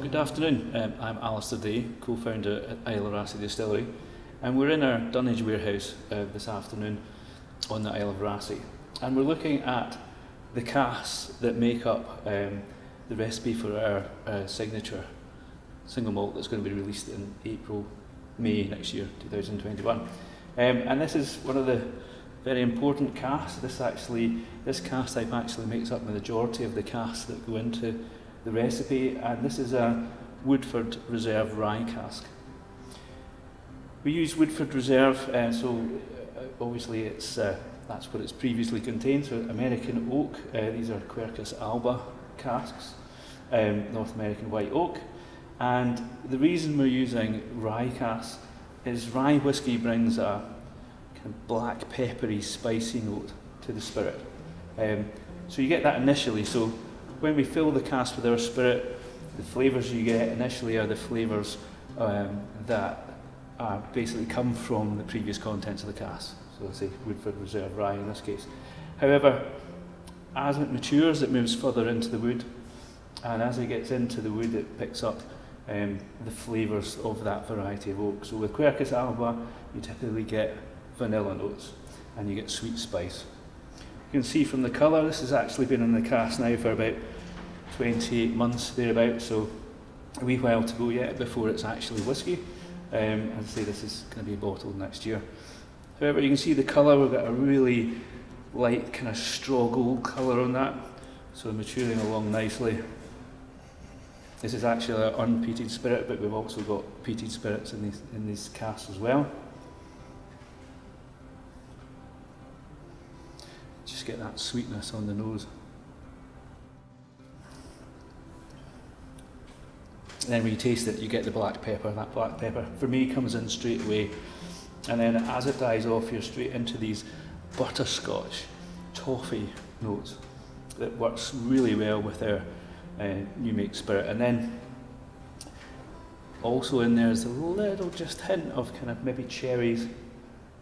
good afternoon. I'm Alistair Day, co-founder at Isle of Raasay Distillery, and we're in our Dunnage warehouse this afternoon on the Isle of Raasay, and we're looking at the casks that make up the recipe for our signature single malt that's going to be released in May next year, 2021. And this is one of the very important casks. This cask type actually makes up the majority of the casks that go into the recipe, and this is a Woodford Reserve rye cask. We use Woodford Reserve, so obviously that's what it's previously contained, so American oak. These are Quercus alba casks, North American white oak, and the reason we're using rye casks is rye whiskey brings a kind of black peppery spicy note to the spirit. So you get that initially. So when we fill the cask with our spirit, the flavours you get initially are the flavours that basically come from the previous contents of the cask. So let's say Woodford Reserve rye in this case. However, as it matures, it moves further into the wood, and as it gets into the wood, it picks up the flavours of that variety of oak. So with Quercus alba, you typically get vanilla notes, and you get sweet spice. You can see from the colour, this has actually been in the cask now for about 28 months, thereabouts, so a wee while to go yet before it's actually whiskey. As I say, this is going to be bottled next year. However, you can see the colour, we've got a really light kind of straw gold colour on that, so maturing along nicely. This is actually an unpeated spirit, but we've also got peated spirits in these casks as well. Just get that sweetness on the nose. And then when you taste it, you get the black pepper. That black pepper, for me, comes in straight away. And then as it dies off, you're straight into these butterscotch, toffee notes that works really well with our new make spirit. And then also in there is a little just hint of kind of maybe cherries,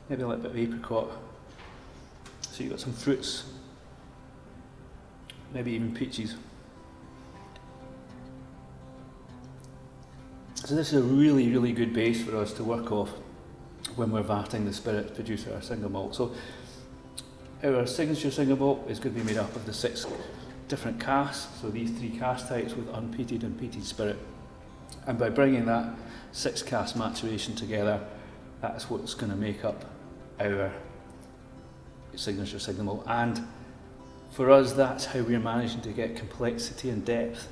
maybe a little bit of apricot. So you've got some fruits, maybe even peaches. So this is a really, really good base for us to work off when we're vatting the spirit to produce our single malt. So our signature single malt is going to be made up of the 6 different casks, so these 3 cask types with unpeated and peated spirit. And by bringing that 6 cask maturation together, that's what's going to make up our signature single malt. And for us, that's how we're managing to get complexity and depth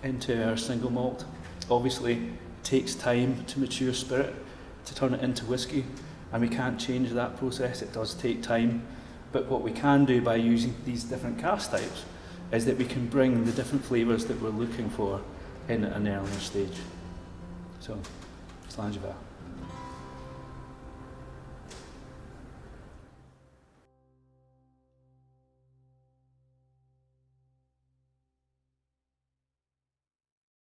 into our single malt. Obviously, it takes time to mature spirit, to turn it into whiskey, and we can't change that process. It does take time, but what we can do by using these different cask types is that we can bring the different flavours that we're looking for in an earlier stage. So, slàinte mhath.